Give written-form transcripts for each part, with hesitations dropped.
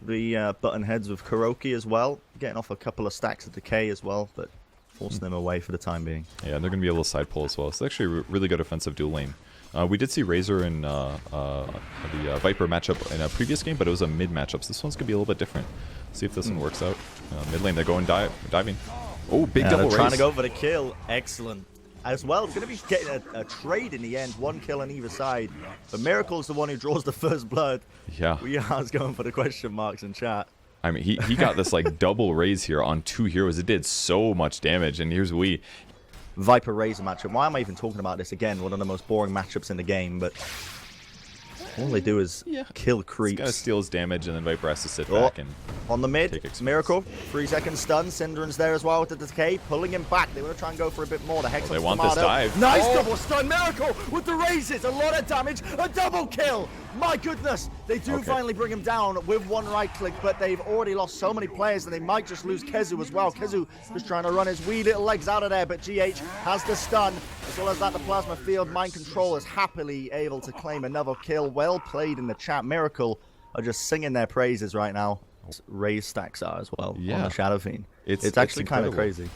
the button heads with Kuroki as well, getting off a couple of stacks of decay as well, but forcing them away for the time being. Yeah, and they're going to be able to side pull as well. It's actually a really good offensive dual lane. We did see Razor in the Viper matchup in a previous game, but it was a mid matchup, so this one's going to be a little bit different. See if this one works out. Mid lane, they're going diving. Oh, big double raise. Trying to go for the kill. Excellent. As well, it's going to be getting a trade in the end. One kill on either side. But Miracle's the one who draws the first blood. Yeah. We are going for the question marks in chat. I mean, he got this like double raise here on 2 heroes. It did so much damage, and here's we. Viper Razor matchup. Why am I even talking about this again? One of the most boring matchups in the game, but all they do is kill creeps. He's gonna steal his damage, and then Viper has to sit back and on the mid. Miracle, 3-second stun. Synderen's there as well with the decay, pulling him back. They want to try and go for a bit more. The Hex. They want this dive. Nice double stun. Miracle with the raises. A lot of damage. A double kill. My goodness. They do finally bring him down with one right click, but they've already lost so many players, and they might just lose Kezu as well. Kezu just trying to run his wee little legs out of there, but GH has the stun. As well as that, the plasma field. Mind Control is happily able to claim another kill. Well played in the chat. Miracle are just singing their praises right now. Raise stacks are as well on the Shadow Fiend. It's actually kind of crazy.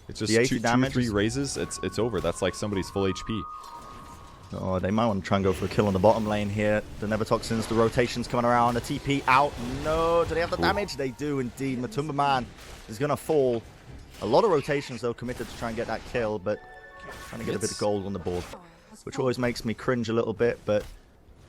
It's just two, 3 raises. It's over. That's like somebody's full HP. Oh, they might want to try and go for a kill on the bottom lane here. The Never-Toxins, the rotations coming around, the TP out. No, do they have the damage? They do indeed. Matumba Man is going to fall. A lot of rotations, though, committed to try and get that kill, but trying to get a bit of gold on the board, which always makes me cringe a little bit, but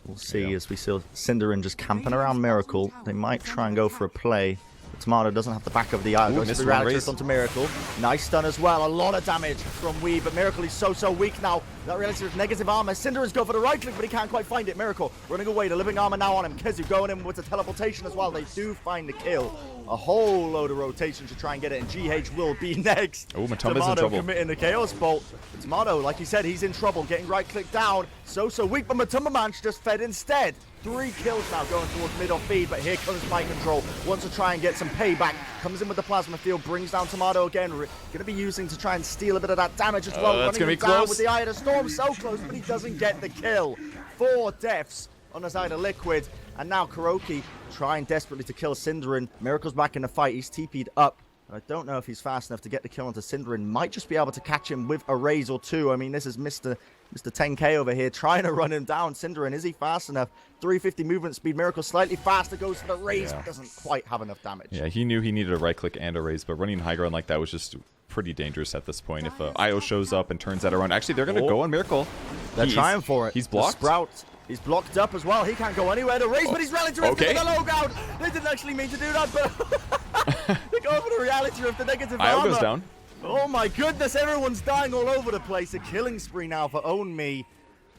we'll see as we see Synderen just camping around Miracle. They might try and go for a play. But Tomato doesn't have the back of the eye. Goes to the reality onto Miracle. Nice stun as well. A lot of damage from Wee, but Miracle is so weak now. That reality with negative armor. Synderen's go for the right click, but he can't quite find it. Miracle running away. The living armor now on him. Kezu going in with the teleportation as well. They do find the kill. A whole load of rotation to try and get it, and GH will be next. Oh, Matumba's in trouble. Committing the Chaos Bolt. Tomato, like you said, he's in trouble. Getting right click down. So weak, but Matumba Man's just fed instead. 3 kills now going towards MidOrFeed, but here comes Mind Control. Wants to try and get some payback. Comes in with the plasma field, brings down Tomato again. Going to be using to try and steal a bit of that damage as well. That's going to be down close. With the Eye of the Storm, so close, but he doesn't get the kill. 4 deaths on the side of Liquid. And now Kuroki trying desperately to kill Synderen. Miracle's back in the fight. He's TP'd up. I don't know if he's fast enough to get the kill onto Synderen. Might just be able to catch him with a raise or 2. I mean, this is Mr. 10K over here trying to run him down. Synderen, is he fast enough? 350 movement speed. Miracle slightly faster, goes for the raise, but doesn't quite have enough damage. Yeah, he knew he needed a right click and a raise, but running high ground like that was just pretty dangerous at this point. If IO shows up and turns that around, actually they're going to go on Miracle. They're trying for it. He's blocked. The Sprout. He's blocked up as well. He can't go anywhere to raise, but he's rallied to the log out. They didn't actually mean to do that, but they go for the reality of the negative IO armor. goes down. Oh my goodness, everyone's dying all over the place. A killing spree now for Own Me.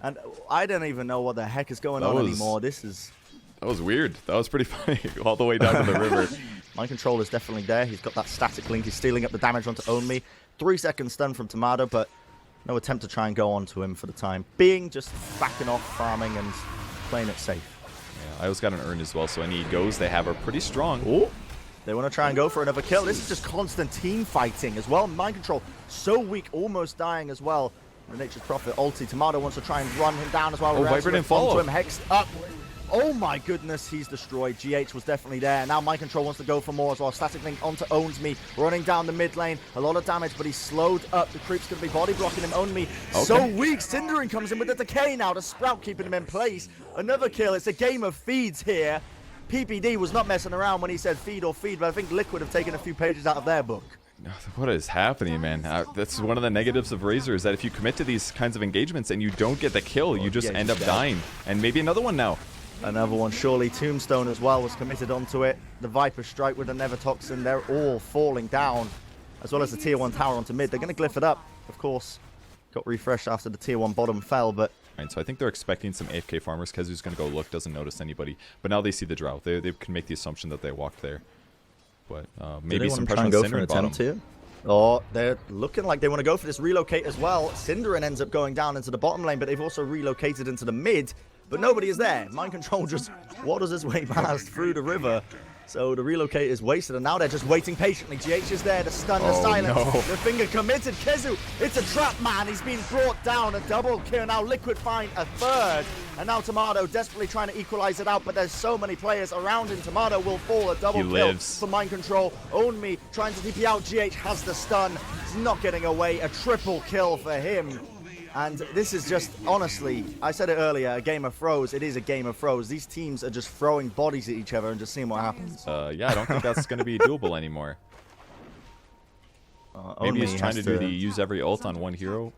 And I don't even know what the heck is going on anymore. That was weird. That was pretty funny. All the way down to the river. Mind Control is definitely there. He's got that static link. He's stealing up the damage onto Own Me. 3-second stun from Tomato, but no attempt to try and go onto him for the time being. Just backing off, farming, and playing it safe. Yeah, I always got an urn as well, so any goes they have are pretty strong. Oh, they want to try and go for another kill. This is just constant team fighting as well. Mind Control so weak, almost dying as well. The Nature's Prophet ulti. Tomato wants to try and run him down as well. Oh, Viper didn't follow him. Hexed up. Oh my goodness, he's destroyed. GH was definitely there. Now Mind Control wants to go for more as well. Static Link onto Owns Me, running down the mid lane. A lot of damage, but he's slowed up. The creep's going to be body blocking him. Own Me so weak. Synderen comes in with the decay now. The Sprout keeping him in place. Another kill. It's a game of feeds here. PPD was not messing around when he said feed or feed, but I think Liquid have taken a few pages out of their book. What is happening, man? That's one of the negatives of Razor, is that if you commit to these kinds of engagements and you don't get the kill, you just end up dying. And maybe another one now. Another one, surely. Tombstone as well was committed onto it. The Viper Strike with the Never-Toxin. They're all falling down, as well as the Tier 1 tower onto mid. They're going to glyph it up, of course. Got refreshed after the Tier 1 bottom fell, but... Right, so I think they're expecting some AFK farmers. Kezu's going to go look, doesn't notice anybody. But now they see the drought. They can make the assumption that they walked there. But maybe some pressure on Synderen bottom. Here? Oh, they're looking like they want to go for this relocate as well. Synderen ends up going down into the bottom lane, but they've also relocated into the mid. But nobody is there. Mind Control just waters his way past through the river. So the relocate is wasted, and now they're just waiting patiently. GH is there, the stun, the Oh, silence, no. the finger committed. Kezu, it's a trap, man. He's been brought down. A double kill. Now Liquid find a third. And now Tomato desperately trying to equalize it out, but there's so many players around him. Tomato will fall. A double kill lives. for Mind Control. Own Me trying to TP out. GH has the stun. He's not getting away. A triple kill for him. And this is just, honestly, I said it earlier, a game of throws. It is a game of throws. These teams are just throwing bodies at each other and just seeing what happens. Yeah, I don't think that's going to be doable anymore. Maybe he's trying to do the use every ult on one hero.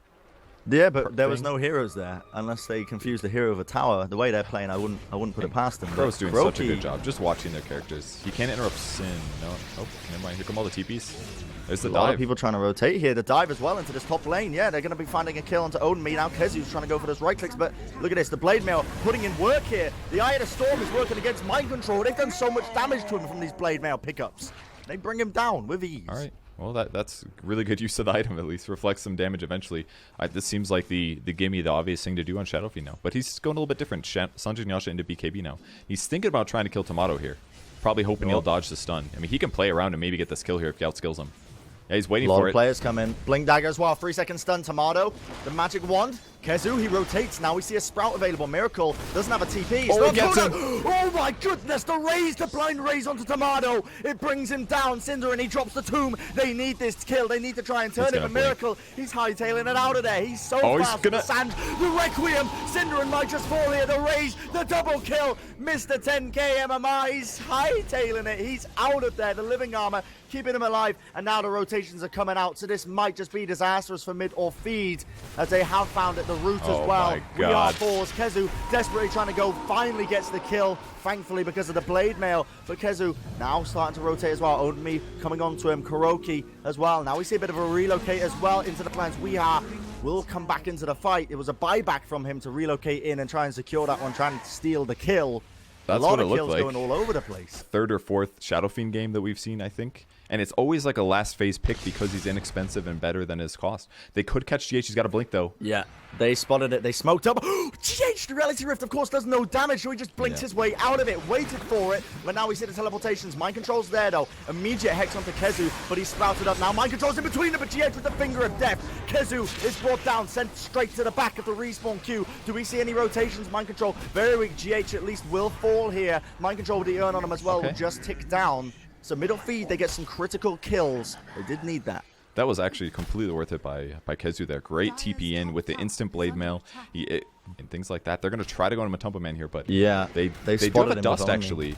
Yeah, but there was no heroes there, unless they confused the hero of a tower. The way they're playing, I wouldn't put it past them. Crow's doing such a good job just watching their characters. He can't interrupt Sin. No, oh, never mind. Here come all the TPs. There's the A lot of dive. people trying to rotate here. The dive as well into this top lane. Yeah, they're going to be finding a kill onto Own Me. Now Kezu's trying to go for those right clicks, but look at this. The Blade Mail putting in work here. The Eye of the Storm is working against Mind Control. They've done so much damage to him from these Blade Mail pickups. They bring him down with ease. All right. Well, that's really good use of the item. At least reflects some damage eventually. This seems like the gimme, the obvious thing to do on Shadowfiend now. But he's going a little bit different. Sanjay Nyasha into BKB now. He's thinking about trying to kill Tomato here. Probably hoping he'll dodge the stun. I mean, he can play around and maybe get this kill here if he outskills him. Yeah, he's waiting for it. A lot of players come in. Blink Dagger as well. 3-second stun. Tomato. The magic wand. Kezu, he rotates. Now we see a Sprout available. Miracle doesn't have a TP. Oh, he gets him. Oh my goodness. The raise, the blind raise onto Tomato. It brings him down. Cinder, and he drops the tomb. They need this kill. They need to try and turn it. But Miracle, he's hightailing it out of there. He's so fast. He's the sand. The Requiem. Cinder and might just fall here. The raise, the double kill. Mr. 10k MMR. He's hightailing it. He's out of there. The living armor keeping him alive, and now the rotations are coming out, so this might just be disastrous for MidOrFeed, as they have found at the root as well. My God. Falls. Kezu desperately trying to go, finally gets the kill, thankfully because of the Blade Mail, but Kezu now starting to rotate as well. Own Me coming on to him, Kuroki as well. Now we see a bit of a relocate as well into the plans. Will come back into the fight. It was a buyback from him to relocate in and try and secure that one, trying to steal the kill. That's a lot what it of looked kills like. going all over the place. Third or fourth Shadowfiend game that we've seen, I think. And it's always like a last phase pick because he's inexpensive and better than his cost. They could catch GH. He's got a blink, though. Yeah, they spotted it. They smoked up. GH, the Reality Rift, of course, does no damage, so he just blinked his way out of it, waited for it. But now we see the teleportations. Mind Control's there, though. Immediate Hex onto Kezu, but he's sprouted up now. Mind Control's in between them, but GH with the Finger of Death. Kezu is brought down, sent straight to the back of the respawn queue. Do we see any rotations? Mind Control, very weak. GH at least will fall here. Mind Control with the Urn on him as well will just tick down. So MidOrFeed, they get some critical kills. They did need that. That was actually completely worth it by Kezu there. Great TP in with the instant Blade Mail and things like that. They're going to try to go into Matumba Man here, but yeah, they do have a dust actually.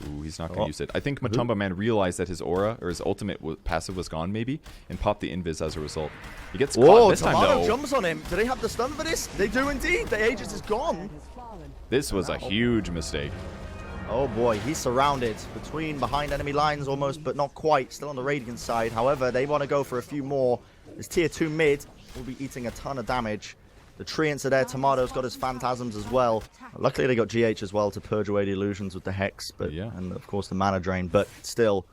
Ooh, he's not going to use it. I think Matumba Man realized that his aura or his ultimate passive was gone maybe and popped the invis as a result. He gets caught this time though. Jumps on him. Do they have the stun for this? They do indeed. The Aegis is gone. This was a huge mistake. Oh boy, he's surrounded behind enemy lines almost, but not quite. Still on the Radiant side. However, they want to go for a few more. This tier 2 mid will be eating a ton of damage. The Treants are there. Tomato's got his Phantasms as well. Luckily, they got GH as well to purge away the illusions with the Hex, but and of course the mana drain. But still,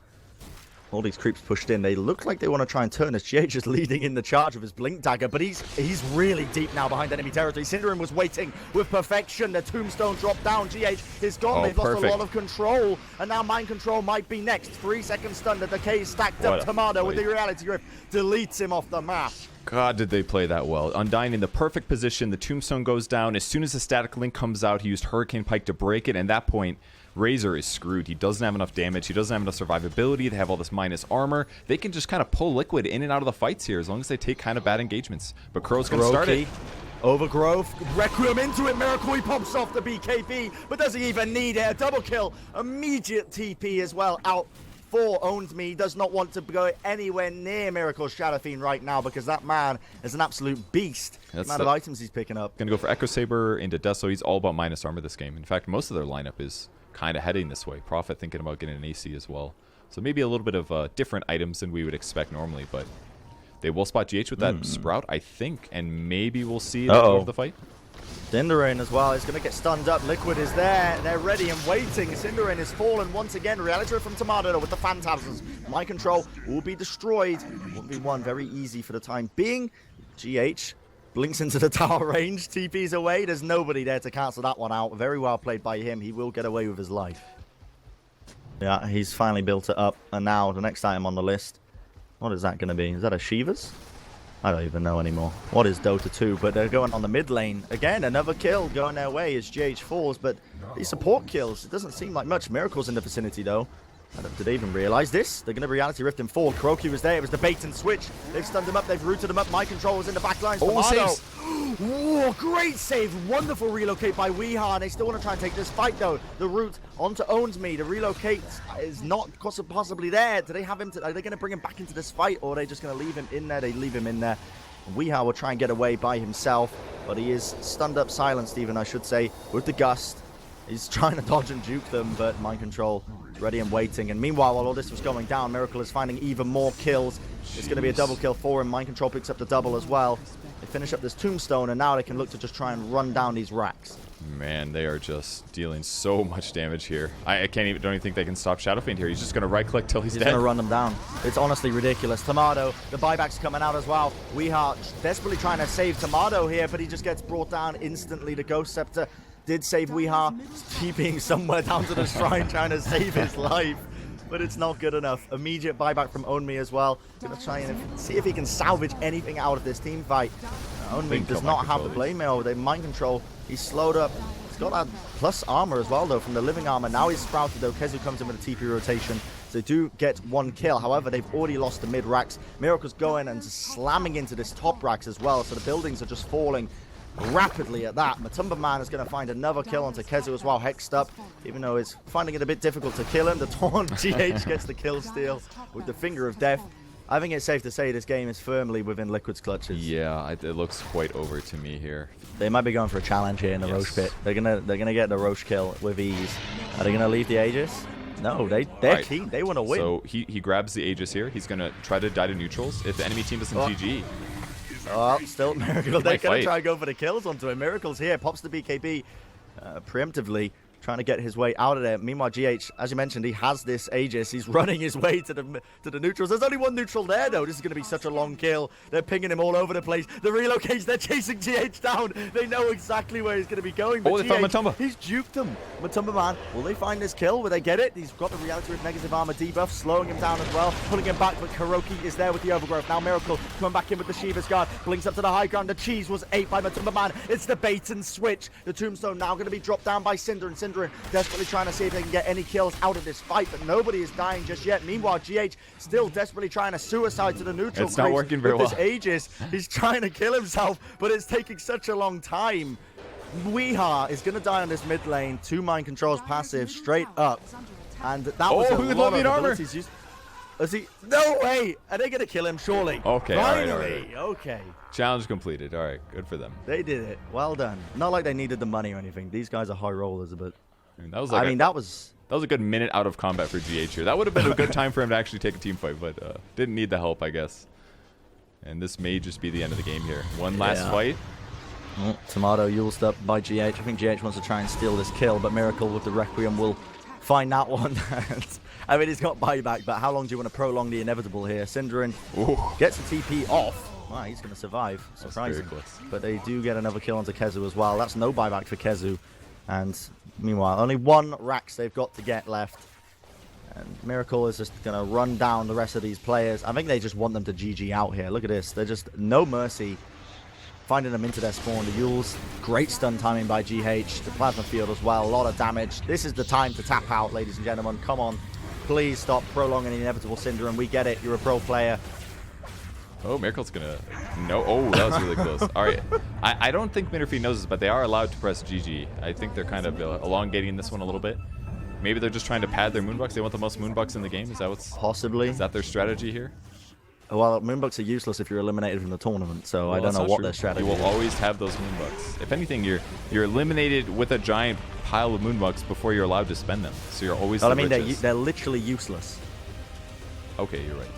all these creeps pushed in. They look like they want to try and turn this. GH is leading in the charge of his Blink Dagger, but he's really deep now behind enemy territory. Synderen was waiting with perfection. The Tombstone dropped down. GH is gone. They've lost a lot of control, and now Mind Control might be next. 3-second stun. The Decay is stacked up. Tomato with the Reality Rift deletes him off the map. God, did they play that well. Undying in the perfect position. The Tombstone goes down. As soon as the Static Link comes out, he used Hurricane Pike to break it, and at that point, Razor is screwed. He doesn't have enough damage. He doesn't have enough survivability. They have all this minus armor. They can just kind of pull Liquid in and out of the fights here as long as they take kind of bad engagements. But Crow's going to start it. Overgrowth, Requiem into it, Miracle, he pops off the BKB, but does he even need it? A double kill, immediate TP as well, out for Owns Me. He does not want to go anywhere near Miracle's Shadowfiend right now because that man is an absolute beast. The amount of items he's picking up. Going to go for Echo Saber into Deso. He's all about minus armor this game. In fact, most of their lineup is kind of heading this way. Prophet thinking about getting an AC as well. So maybe a little bit of different items than we would expect normally, but they will spot GH with that Sprout, I think, and maybe we'll see the fight. Synderen as well is going to get stunned up. Liquid is there. They're ready and waiting. Synderen is fallen once again. Reality from Tomato with the Phantasms. Mind Control will be destroyed. 1v1 very easy for the time being. GH blinks into the tower range. TP's away. There's nobody there to cancel that one out. Very well played by him. He will get away with his life. Yeah, he's finally built it up. And now the next item on the list. What is that going to be? Is that a Shiva's? I don't even know anymore. What is Dota 2? But they're going on the mid lane. Again, another kill going their way as GH falls. But these support kills, it doesn't seem like much. Miracle's in the vicinity, though. Did they even realize this? They're going to Reality Rift him forward. Kuroki was there. It was the bait and switch. They've stunned him up. They've rooted him up. My control was in the back lines. Oh, saves. Whoa, great save. Wonderful relocate by Weeha. They still want to try and take this fight, though. The route onto Owns Me. The relocate is not possibly there. Do they have him? Are they going to bring him back into this fight, or are they just going to leave him in there? They leave him in there. Weeha will try and get away by himself, but he is stunned up, silenced even, I should say, with the gust. He's trying to dodge and juke them, but Mind Control is ready and waiting. And meanwhile, while all this was going down, Miracle is finding even more kills. It's going to be a double kill for him. Mind Control picks up the double as well. They finish up this Tombstone, and now they can look to just try and run down these racks. Man, they are just dealing so much damage here. I don't even think they can stop Shadow Fiend here. He's just going to right-click till he's dead. He's going to run them down. It's honestly ridiculous. Tomato, the buyback's coming out as well. Weeha desperately trying to save Tomato here, but he just gets brought down instantly. The Ghost Scepter did save Weeha, TPing somewhere down to the shrine, trying to save his life. But it's not good enough. Immediate buyback from Onmi as well. Gonna try and see if he can salvage anything out of this team fight. Onmi does not have the blade mail. They Mind Control. He's slowed up. He's got that plus armor as well, though, from the living armor. Now he's sprouted, though. Kezu comes in with a TP rotation. So they do get one kill. However, they've already lost the mid racks. Miracle's going and slamming into this top racks as well. So the buildings are just falling rapidly at that. Matumba Man is going to find another kill onto Kezu as well, hexed up, even though he's finding it a bit difficult to kill him. The Taunt GH gets the kill steal with the Finger of Death. I think it's safe to say this game is firmly within Liquid's clutches. Yeah, it looks quite over to me here. They might be going for a challenge here in the Roche pit. They're gonna get the Roche kill with ease. Are they gonna leave the Aegis? No, they're keen. They want to win. So he grabs the Aegis here. He's gonna try to die to neutrals. If the enemy team doesn't GG. Oh, still Miracle. They're going to try and go for the kills onto him. Miracle's here. Pops the BKB preemptively, trying to get his way out of there. Meanwhile, GH, as you mentioned, he has this Aegis. He's running his way to the neutrals. There's only one neutral there, though. This is going to be such a long kill. They're pinging him all over the place. The relocates, they're chasing GH down. They know exactly where he's going to be going. But they found Matumba. He's juked them. Matumba Man, will they find this kill? Will they get it? He's got the Reality with negative armor debuff, slowing him down as well, pulling him back, but Kuroki is there with the overgrowth. Now Miracle coming back in with the Shiva's Guard, blinks up to the high ground. The cheese was ate by Matumba Man. It's the bait and switch. The Tombstone now going to be dropped down by Cinder, and Cinder desperately trying to see if they can get any kills out of this fight, but nobody is dying just yet. Meanwhile, GH still desperately trying to suicide to the neutral. It's not working very well. This Aegis, he's trying to kill himself, but it's taking such a long time. Weeha is going to die on this mid lane. 2 Mind Controls passive straight up, and that was a lot of abilities used. Is he? No way! Are they going to kill him? Surely. Okay. Finally. All right. Okay. Challenge completed. All right. Good for them. They did it. Well done. Not like they needed the money or anything. These guys are high rollers, but. That was that was a good minute out of combat for GH here. That would have been a good time for him to actually take a team fight, but didn't need the help, I guess. And this may just be the end of the game here. One last fight. Oh, Tomato used up by GH. I think GH wants to try and steal this kill, but Miracle with the Requiem will find that one. I mean, he's got buyback, but how long do you want to prolong the inevitable here? Synderin gets the TP off. Wow, he's going to survive. Surprising. But they do get another kill onto Kezu as well. That's no buyback for Kezu. And meanwhile, only 1 Rax they've got to get left. And Miracle is just going to run down the rest of these players. I think they just want them to GG out here. Look at this. They're just no mercy. Finding them into their spawn. The Yules, great stun timing by GH. The Plasma Field as well. A lot of damage. This is the time to tap out, ladies and gentlemen. Come on. Please stop prolonging the inevitable Syndrome. We get it. You're a pro player. Oh, Miracle's gonna... No. Oh, that was really close. All right. I don't think MidOrFeed knows this, but they are allowed to press GG. I think they're kind of elongating this one a little bit. Maybe they're just trying to pad their Moonbucks. They want the most Moonbucks in the game. Is that what's... Possibly. Is that their strategy here? Well, Moonbucks are useless if you're eliminated from the tournament, so I don't know what their strategy is. You will always have those Moonbucks. If anything, you're eliminated with a giant pile of Moonbucks before you're allowed to spend them. So you're always the richest. They're literally useless. Okay, you're right.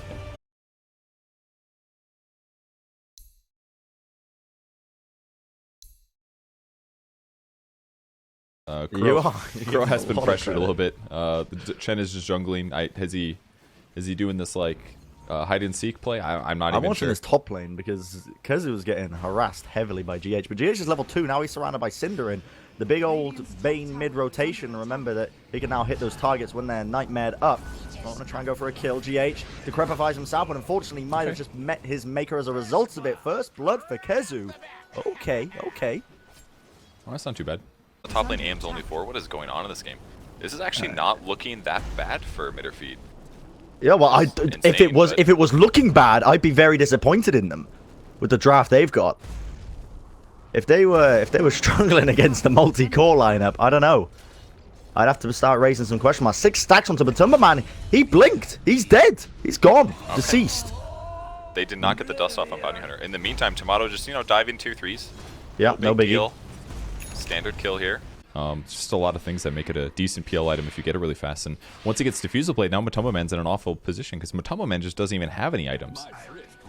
Crow has been pressured a little bit. Chen is just jungling. Is he doing this like hide and seek play? I'm not even sure. I'm watching his top lane because Kezu was getting harassed heavily by GH, but GH is level 2 now. He's surrounded by Synderen. the big old Bane mid-rotation. Remember that he can now hit those targets when they're nightmared up. I want to try and go for a kill. GH decrepifies himself, but unfortunately might have just met his maker as a result of it. First blood for Kezu. Okay, okay. Oh, that's not too bad. The top lane aims only 4. What is going on in this game? This is actually not looking that bad for MidOrFeed. Yeah, well, if it was looking bad, I'd be very disappointed in them with the draft they've got. If they were struggling against the multi-core lineup, I don't know. I'd have to start raising some question marks. 6 stacks onto Matumba Man. He blinked. He's dead. He's gone. Okay. Deceased. They did not get the dust off on Bounty Hunter. In the meantime, Tomato just, diving 2-3s. Yeah, no big deal. Standard kill here. Just a lot of things that make it a decent PL item if you get it really fast. And once he gets Diffusal Blade, now Matumba Man's in an awful position because Matumba Man just doesn't even have any items.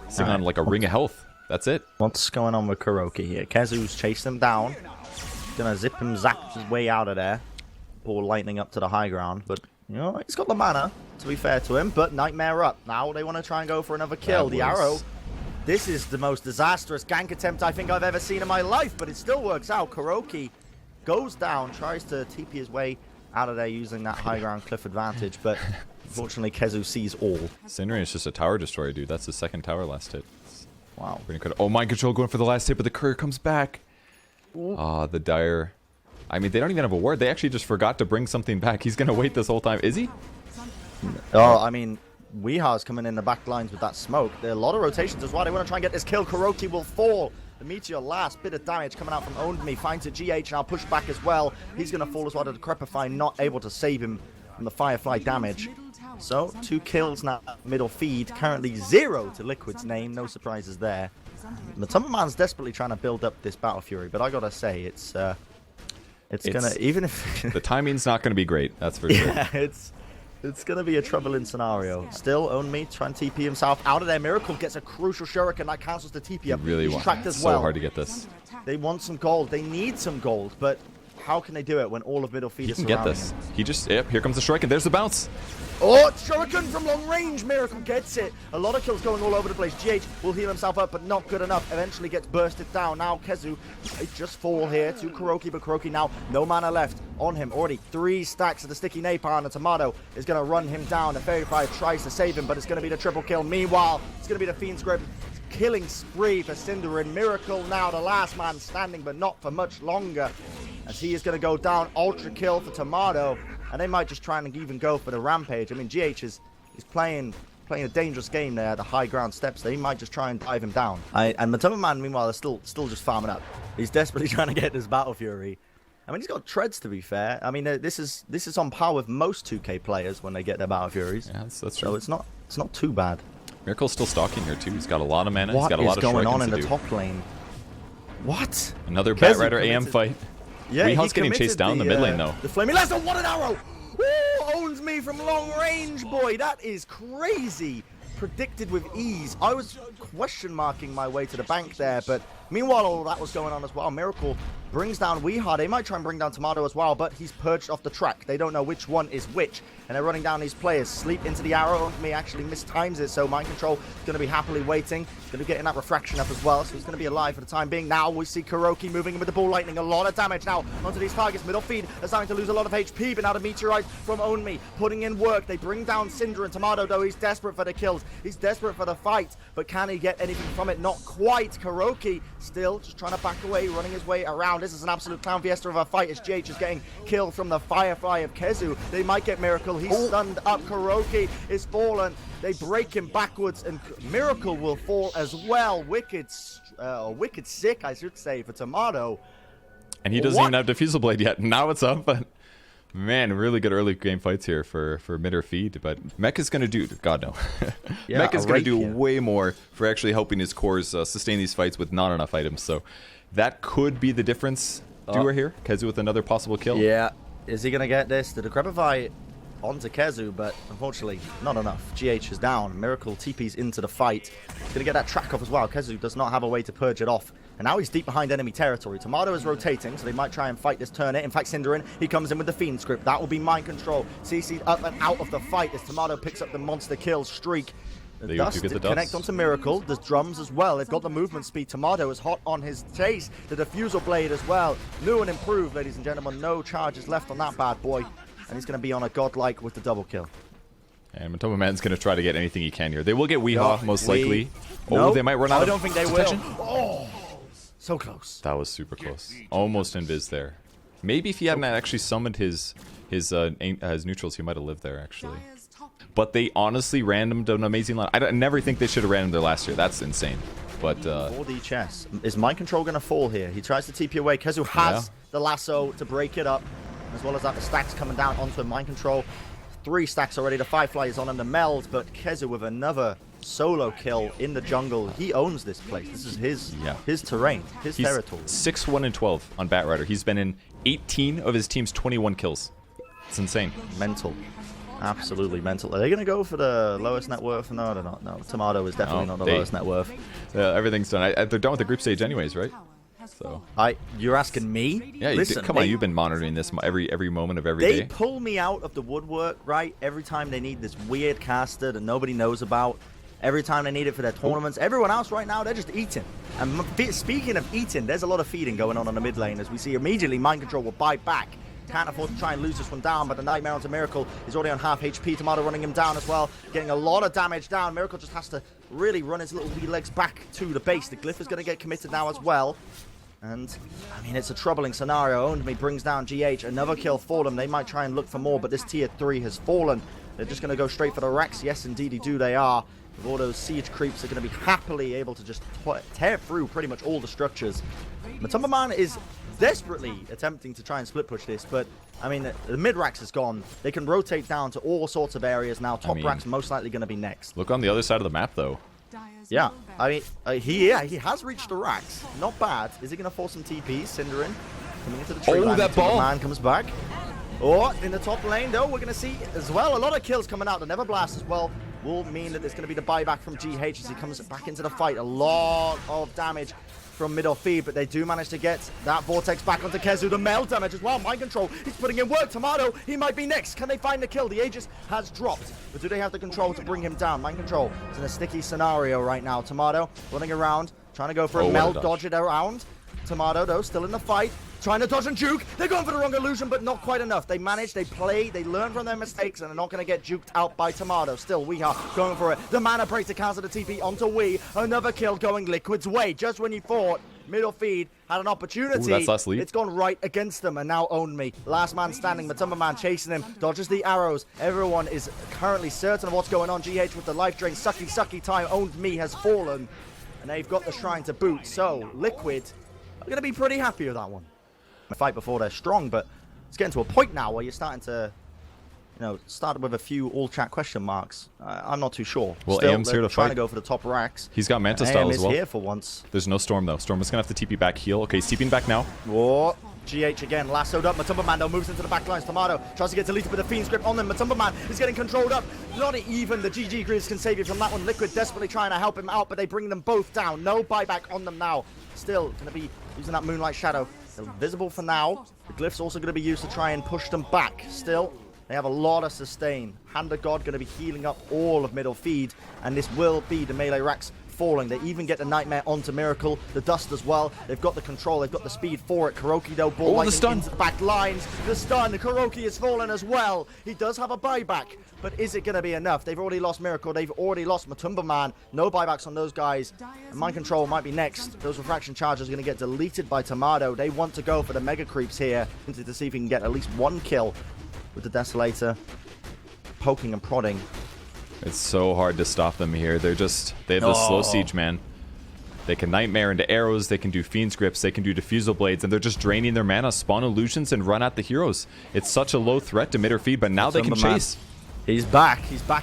He's sitting on like a ring of health. That's it. What's going on with Kuroki here? Kezu's chased him down. Gonna zip him, zap his way out of there. Ball lightning up to the high ground, but he's got the mana, to be fair to him. But Nightmare up. Now they want to try and go for another kill. The arrow. This is the most disastrous gank attempt I think I've ever seen in my life, but it still works out. Kuroki goes down, tries to TP his way out of there using that high ground cliff advantage, but unfortunately Kezu sees all. Syndrome is just a tower destroyer, dude. That's the second tower last hit. Wow. Oh, Mind Control going for the last hit, but the courier comes back. Ah, the Dire. I mean, they don't even have a ward. They actually just forgot to bring something back. He's going to wait this whole time. Is he? Oh, I mean, Weeha's coming in the back lines with that smoke. There are a lot of rotations as well. They want to try and get this kill. Kuroki will fall. The Meteor, last bit of damage coming out from Owned Me. Finds a GH, now push back as well. He's going to fall as well. The Decrepify not able to save him from the Firefly damage. So, 2 kills now. MidOrFeed, currently 0 to Liquid's name. No surprises there. Matumba Man's desperately trying to build up this Battle Fury, but I gotta say, it's gonna, even if the timing's not gonna be great, that's for sure. Yeah, it's gonna be a troubling scenario. Still, Own Me trying to TP himself out of there. Miracle gets a crucial shuriken that cancels the TP up. Really He's tracked as so well. Hard to get this. They want some gold. They need some gold, but how can they do it when all of MidOrFeed is surrounding get this. him? He just, yep, here comes the Shuriken. There's the bounce. Oh, Shuriken from long range. Miracle gets it. A lot of kills going all over the place. GH will heal himself up, but not good enough. Eventually gets bursted down. Now Kezu, they just fall here to Kuroki, but Kuroki now no mana left on him. Already 3 stacks of the sticky napalm, and Tomato is going to run him down. The Fairy Fire tries to save him, but it's going to be the triple kill. Meanwhile, it's going to be the Fiend's Grip. Killing spree for Cinder and Miracle now the last man standing, but not for much longer, as he is going to go down. Ultra kill for Tomato, and they might just try and even go for the Rampage. I mean, GH is playing a dangerous game there at the high ground steps. They might just try and dive him down. And Matumba Man, meanwhile, is still just farming up. He's desperately trying to get this Battle Fury. I mean, he's got treads, to be fair. I mean, this is on par with most 2K players when they get their Battle Furies. Yeah, that's true. So it's not too bad. Miracle's still stalking here too. He's got a lot of mana. He's got a What lot is of going on in the to do. top lane? What? Another Batrider AM fight. Yeah, Weeha's getting chased down in the mid lane though. The Flaming Lasso, what an arrow! Ooh, owns me from long range, boy. That is crazy. Predicted with ease. I was question marking my way to the bank there, but meanwhile all that was going on as well. Miracle brings down Weeha. They might try and bring down Tomato as well, but he's perched off the track. They don't know which one is which, and they're running down these players. Sleep into the arrow. Me actually mistimes it, so Mind Control is going to be happily waiting. He's going to be getting that refraction up as well, so he's going to be alive for the time being. Now we see Kuroki moving in with the ball lightning. A lot of damage now onto these targets. MidOrFeed are starting to lose a lot of HP, but now the Meteorite from Own Me putting in work. They bring down Cinder and Tomato, though he's desperate for the kills. He's desperate for the fight, but can he get anything from it? Not quite. Kuroki still just trying to back away, running his way around. This is an absolute clown fiesta of a fight as GH is getting killed from the Firefly of Kezu. They might get Miracle. He's stunned up. Kuroki is fallen. They break him backwards, and Miracle will fall as well. Wicked sick, I should say, for Tomato. And he doesn't even have Diffusal Blade yet. Now it's up, but man, really good early game fights here for MidOrFeed. But Mech is going to do, God no. Yeah, Mech is going to do way more for actually helping his cores sustain these fights with not enough items. So that could be the difference. Doer here. Kezu with another possible kill. Yeah. Is he going to get this? The Decrepify onto Kezu, but unfortunately not enough. GH is down. Miracle TP's into the fight. He's going to get that track off as well. Kezu does not have a way to purge it off. And now he's deep behind enemy territory. Tomato is rotating, so they might try and fight this turn. In fact, Cinderin, he comes in with the Fiend script. That will be Mind Control. CC up and out of the fight as Tomato picks up the monster kill streak. They Dust do get the did connect dust. onto Miracle. There's drums as well. They've got the movement speed. Tomato is hot on his chase. The diffusal blade as well. New and improved, ladies and gentlemen. No charges left on that bad boy. And he's going to be on a godlike with the double kill. And Matoma Man's going to try to get anything he can here. They will get Weehaw, most likely. No, They might run out I don't think they detection. will. Oh, so close. That was super close. Almost invis there. Maybe if he hadn't actually summoned his neutrals, he might have lived there, actually. But they honestly randomed an amazing line. I never think they should have randomed there last year. That's insane. But 4D chess. Is Mind Control going to fall here? He tries to TP away. Kezu has the lasso to break it up. As well as that, the stacks coming down onto Mind Control. 3 stacks already. The Firefly is on him. The meld, but Kezu with another solo kill in the jungle. He owns this place. This is his terrain, his territory. 6-1-12 on Batrider. He's been in 18 of his team's 21 kills. It's insane. Mental. Absolutely mental. Are they going to go for the lowest net worth? No, they're not. No, Tomato is definitely not the lowest net worth. Everything's done. They're done with the group stage anyways, right? So you're asking me? Yeah, listen, come on, you've been monitoring this every moment of every day. They pull me out of the woodwork, right? Every time they need this weird caster that nobody knows about. Every time they need it for their tournaments. Everyone else right now, they're just eating. And speaking of eating, there's a lot of feeding going on the mid lane. As we see immediately, Mind Control will buy back. Can't afford to try and lose this one down, but the Nightmare onto Miracle is already on half HP. Tomato running him down as well, getting a lot of damage down. Miracle just has to really run his little wee legs back to the base. The Glyph is going to get committed now as well. And, I mean, it's a troubling scenario. Owned Me brings down GH. Another kill for them. They might try and look for more, but this tier 3 has fallen. They're just going to go straight for the Rex. Yes, indeedy do they are. With all those siege creeps, they're going to be happily able to just tear through pretty much all the structures. Matumba Man is desperately attempting to try and split push this, but I mean the mid racks is gone. They can rotate down to all sorts of areas now. Top racks most likely going to be next. Look on the other side of the map though. Yeah, I mean he has reached the racks. Not bad. Is he going to force some TPs? Cinderin coming into the tree line. That ball! Man comes back. Or in the top lane though, we're going to see as well a lot of kills coming out. The Never Blast as well will mean that there's going to be the buyback from GH as he comes back into the fight. A lot of damage from MidOrFeed, but they do manage to get that Vortex back onto Kezu. The meld damage as well. Mind Control, he's putting in work. Tomato, he might be next. Can they find the kill? The Aegis has dropped, but do they have the control to bring him down? Mind Control is in a sticky scenario right now. Tomato running around, trying to go for a meld, dodge it around. Tomato, though, still in the fight, trying to dodge and juke. They're going for the wrong illusion, but not quite enough. They manage, they play, they learn from their mistakes, and they're not going to get juked out by Tomato. Still, we are going for it. The mana break to cancel the TP onto Wii. Another kill going Liquid's way. Just when you thought MidOrFeed had an opportunity, that's last lead. It's gone right against them, and now Own Me. Last man standing, Matumba Man chasing him, dodges the arrows. Everyone is currently certain of what's going on. GH with the life drain, sucky time. Owned Me has fallen, and they've got the shrine to boot. So, Liquid are going to be pretty happy with that one. The fight before they're strong, but it's getting to a point now where you're starting to, start with a few all chat question marks. I'm not too sure. Well, Still, AM's here to trying fight. to go for the top racks. He's got Manta and style AM as well. is here for once. There's no Storm though. Storm is gonna have to TP back heal. Okay, he's TPing back now. Whoa. GH again, lassoed up. Matumba Man though moves into the back lines. Tomato tries to get deleted with a Fiend's Grip on them. Matumba Man is getting controlled up. Not even the GG Greaves can save you from that one. Liquid desperately trying to help him out, but they bring them both down. No buyback on them now. Still going to be using that Moonlight Shadow. They're visible for now. The Glyph's also going to be used to try and push them back. Still, they have a lot of sustain. Hand of God going to be healing up all of MidOrFeed, and this will be the melee racks falling. They even get the Nightmare onto Miracle, the Dust as well. They've got the control, they've got the speed for it. Kuroki though, ball lightning into the back lines. The stun, Kuroki is fallen as well. He does have a buyback, but is it going to be enough? They've already lost Miracle, they've already lost Matumba Man. No buybacks on those guys. And Mind Control might be next. Those refraction charges are going to get deleted by Tomato. They want to go for the Mega Creeps here to see if he can get at least one kill with the Desolator. Poking and prodding. It's so hard to stop them here. They have the slow siege, man. They can Nightmare into arrows, they can do Fiend's Grips, they can do Diffusal Blades, and they're just draining their mana, spawn illusions, and run at the heroes. It's such a low threat to MidOrFeed, but now they can chase. He's back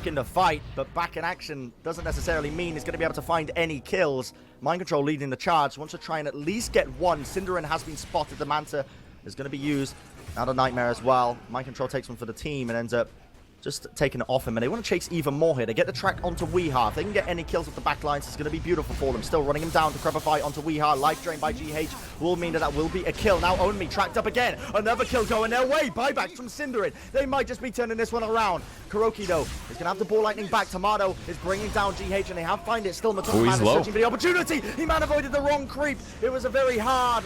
in the fight, but back in action doesn't necessarily mean he's going to be able to find any kills. Mind Control leading the charge, wants to try and at least get one. Cinderin has been spotted, the Manta is going to be used. Now the Nightmare as well. Mind Control takes one for the team and ends up just taking it off him, and they want to chase even more here. They get the track onto Weeha. If they can get any kills with the back lines, it's going to be beautiful for them. Still running him down to Crepify onto Weeha. Life drain by GH will mean that will be a kill. Now Only tracked up again. Another kill going their way. Buybacks from Cinderin. They might just be turning this one around. Kuroki, though, is going to have the ball lightning back. Tomato is bringing down GH, and they have find it. Still, Matumba Man is searching for the opportunity. He man avoided the wrong creep. It was a very hard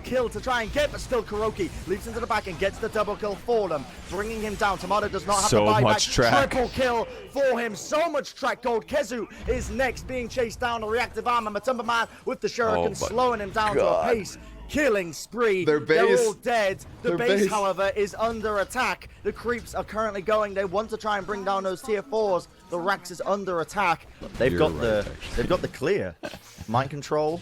kill to try and get, but still Kuroki leaps into the back and gets the double kill for them, bringing him down. Tomato does not have so the buyback. much track. Triple kill for him. So much track gold. Kezu is next, being chased down. A reactive armor. Matumba Man with the shuriken slowing him down to a pace. Killing spree. They're all dead. The base, however, is under attack. The creeps are currently going. They want to try and bring down those tier 4s. The Rax is under attack. They've got the clear. Mind control.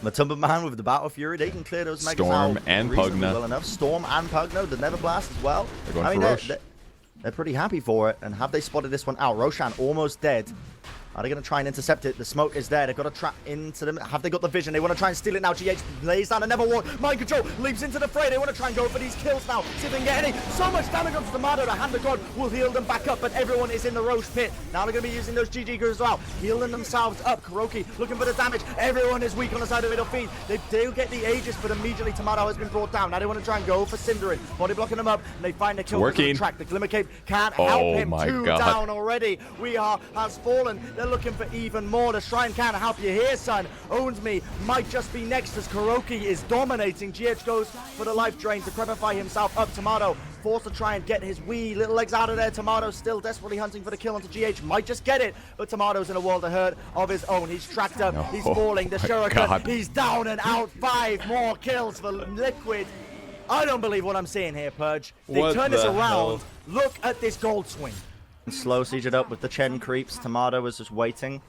Matumba Man with the Battle Fury, they can clear those megas Storm out and reasonably Pugna. well enough. Storm and Pugna, the Never Blast as well. They're going for Rosh. They're pretty happy for it. And have they spotted this one out? Roshan almost dead. Are they going to try and intercept it? The smoke is there. They've got to trap into them. Have they got the vision? They want to try and steal it now. GH lays down a Never Ward. Mind control leaps into the fray. They want to try and go for these kills now. See if they can get any. So much damage onto Tomato. The Hand of God will heal them back up, but everyone is in the Roche pit. Now they're going to be using those GG crews as well. Healing themselves up. Kuroki looking for the damage. Everyone is weak on the side of MidOrFeed. They do get the Aegis, but immediately Tomato has been brought down. Now they want to try and go for Cinderin. Body blocking them up, and they find the kill on the track. The Glimmer Cape can't help him. Two down already. Weeha has fallen. They're looking for even more. The Shrine can't help you here, son. Owns Me might just be next as Kuroki is dominating. GH goes for the life drain to crepify himself up. Tomato forced to try and get his wee little legs out of there. Tomato still desperately hunting for the kill onto GH. Might just get it, but Tomato's in a world of hurt of his own. He's tracked up. He's falling. The Shuriken. He's down and out. 5 more kills for Liquid. I don't believe what I'm seeing here, Purge. They turn this around. Look at this gold swing. Slow siege it up with the Chen creeps. Tomato was just waiting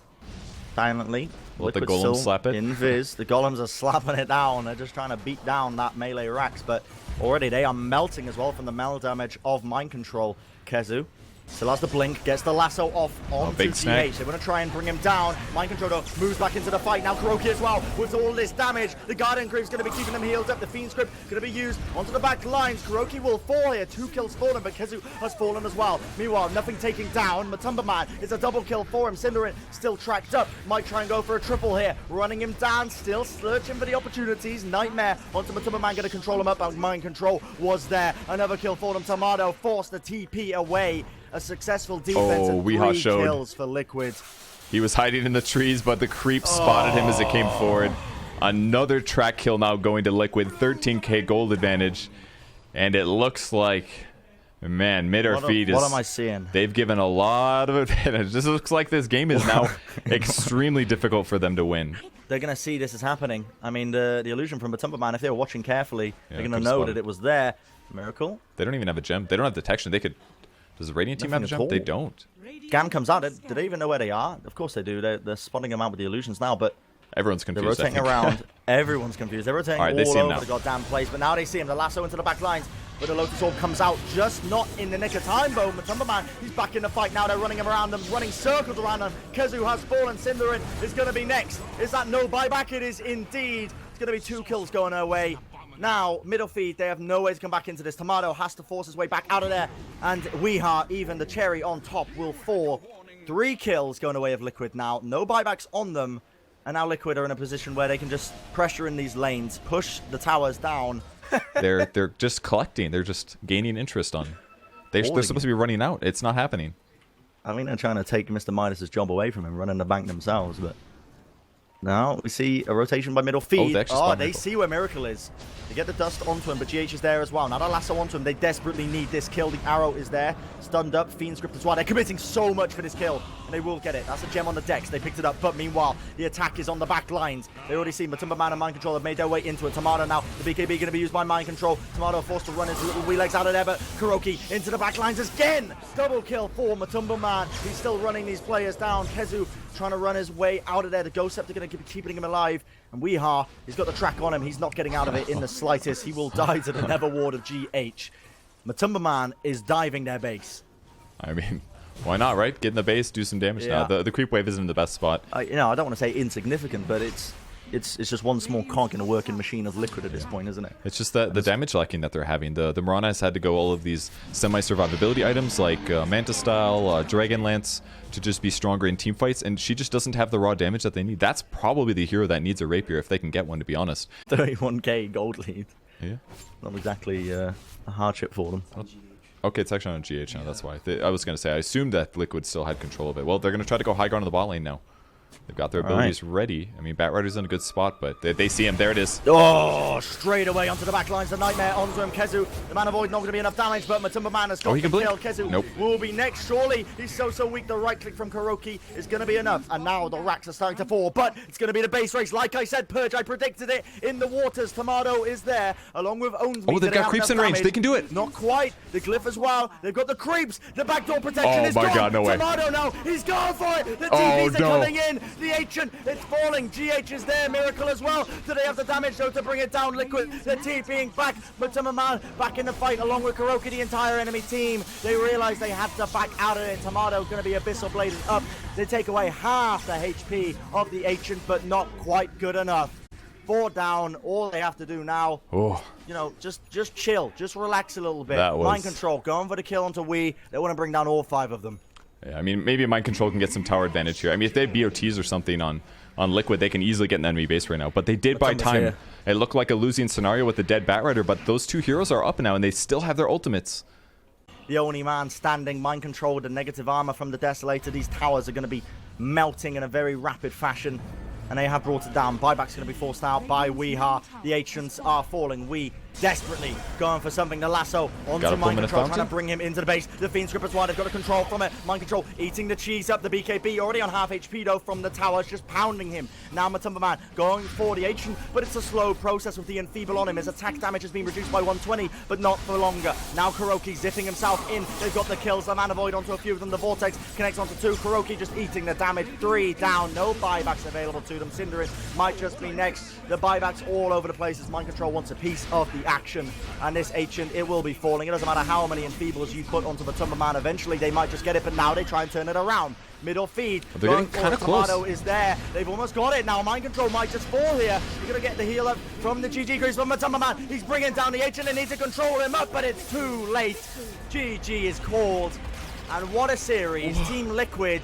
silently. Let the golem slap it. Invis. The golems are slapping it down. They're just trying to beat down that melee Rax, but already they are melting as well from the mel damage of Mind Control. Kezu still has the blink, gets the lasso off onto GH. They want to try and bring him down. Mind Control though moves back into the fight. Now Kuroki as well with all this damage. The Guardian Creep's going to be keeping them healed up. The Fiend Script going to be used onto the back lines. Kuroki will fall here. 2 kills for him, but Kezu has fallen as well. Meanwhile, nothing taking down. Matumba Man is a double kill for him. Cinderin still tracked up. Might try and go for a triple here. Running him down, still searching for the opportunities. Nightmare onto Matumba Man, going to control him up. And Mind Control was there. Another kill for them. Tomato forced the TP away. A successful defense and 3 kills for Liquid. He was hiding in the trees, but the creep spotted him as it came forward. Another track kill now going to Liquid. 13k gold advantage. And it looks like, man, MidOrFeed is... What am I seeing? They've given a lot of advantage. This looks like this game is now extremely difficult for them to win. They're going to see this is happening. I mean, the illusion from Matumba Man, if they were watching carefully, they're going to know that it was there. Miracle. They don't even have a gem. They don't have detection. They could... Does the Radiant team have a gem? They don't. Gan comes out. Do they even know where they are? Of course they do. They're spotting them out with the illusions now, but everyone's confused. They're rotating around. Everyone's confused. They're rotating all over the goddamn place, but now they see him. The lasso into the back lines, but the Lotus Orb comes out just not in the nick of time, though. Matumba Man, he's back in the fight now. They're running him around them, running circles around them. Kezu has fallen. Cinderin is going to be next. Is that no buyback? It is indeed. It's going to be 2 kills going her way. Now, MidOrFeed, they have no way to come back into this. Tomato has to force his way back out of there. And Weeha, even the cherry on top, will fall. 3 kills going away of Liquid now. No buybacks on them. And now Liquid are in a position where they can just pressure in these lanes, push the towers down. They're just collecting. They're just gaining interest on. They're supposed to be running out. It's not happening. I think they're trying to take Mr. Midas's job away from him, running the bank themselves, but... Now we see a rotation by MidOrFeed. They see where Miracle is. They get the dust onto him, but GH is there as well. Now the lasso onto him. They desperately need this kill. The arrow is there. Stunned up. Fiend Script as well. They're committing so much for this kill, and they will get it. That's a gem on the decks. They picked it up, but meanwhile, the attack is on the back lines. They already see Matumba Man and Mind Control have made their way into it. Tomato now. The BKB going to be used by Mind Control. Tomato forced to run his little wee legs out of there, but Kuroki into the back lines again. Double kill for Matumba Man. He's still running these players down. Kezu trying to run his way out of there. The Ghost Scepter going to keep keeping him alive. And Weeha, he's got the track on him. He's not getting out of it in the slightest. He will die to the Never Ward of GH. Matumba Man is diving their base. I mean, why not, right? Get in the base, do some damage now. The creep wave isn't the best spot. I don't want to say insignificant, but it's it's just one small cog in a working machine of Liquid at this point, isn't it? It's just the damage lacking that they're having. The Mirana has had to go all of these semi-survivability items like Manta Style, Dragon Lance to just be stronger in team fights, and she just doesn't have the raw damage that they need. That's probably the hero that needs a rapier if they can get one, to be honest. 31k gold lead. Yeah. Not exactly a hardship for them. Okay, it's actually on GH now, that's why. I was going to say, I assumed that Liquid still had control of it. Well, they're going to try to go high ground on the bot lane now. They've got their abilities ready. I mean, Batrider's in a good spot, but they see him. There it is. Oh, straight away onto the back lines. The Nightmare onto him. Kezu, the Mana Void, not going to be enough damage, but Matumba Man has got he can the blink. kill. Kezu Nope. will be next, surely. He's so weak. The right click from Kuroki is going to be enough. And now the racks are starting to fall, but it's going to be the base race. Like I said, Purge, I predicted it in the waters. Tomato is there, along with Owns. Oh, they've got creeps in range. They can do it. Not quite. The Glyph as well. They've got the creeps. The backdoor protection is Oh my gone. God, no way. Tomato now. He's going for it. The TVs are no. coming in. The Ancient, it's falling. GH is there. Miracle as well. Do they have the damage though to bring it down? Liquid, the TPing back. Matumba Man back in the fight along with Kuroki, the entire enemy team. They realize they have to back out of it. Tomato going to be Abyssal Bladed up. They take away half the HP of the Ancient, but not quite good enough. 4 down. All they have to do now, Oh. you know, just chill. Just relax a little bit. That was- Mind control. Going for the kill onto Wii. They want to bring down all 5 of them. Yeah, I mean, maybe Mind Control can get some tower advantage here. I mean, if they have BOTs or something on Liquid, they can easily get an enemy base right now. But they did buy time. here. It looked like a losing scenario with the dead Batrider, but those 2 heroes are up now, and they still have their ultimates. The only man standing, mind control with the negative armor from the Desolator. These towers are going to be melting in a very rapid fashion, and they have brought it down. Buyback's going to be forced out by Weeha. The Ancients are falling. We desperately going for something. The lasso onto Mind Control, trying to bring him into the base. The Fiend Script as well. They've got a control from it. Mind Control eating the cheese up. The BKB already on half HP though from the towers, just pounding him. Now Matumba Man going for the Ancient, but it's a slow process with the Enfeeble on him. His attack damage has been reduced by 120, but not for longer. Now Kuroki zipping himself in. They've got the kills. The Mana Void onto a few of them. The Vortex connects onto 2. Kuroki just eating the damage. 3 down. No buybacks available to them. Cinderin might just be next. The buybacks all over the place as Mind Control wants a piece of the action. And this Ancient, it will be falling. It doesn't matter how many Enfeebles you put onto the Matumba Man. Eventually, they might just get it, but now they try and turn it around. MidOrFeed. They're getting kind of close. Tomato is there. They've almost got it now. Mind Control might just fall here. You're going to get the heal up from the GG crease from Matumba Man. He's bringing down the Ancient and needs to control him up, but it's too late. GG is called. And what a series. Team Liquid.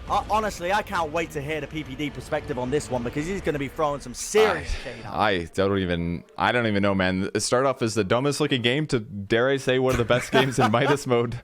Honestly, I can't wait to hear the PPD perspective on this one because he's going to be throwing some serious shade out. I don't even know, man. Start off as the dumbest looking game to, dare I say, one of the best games in Midas mode.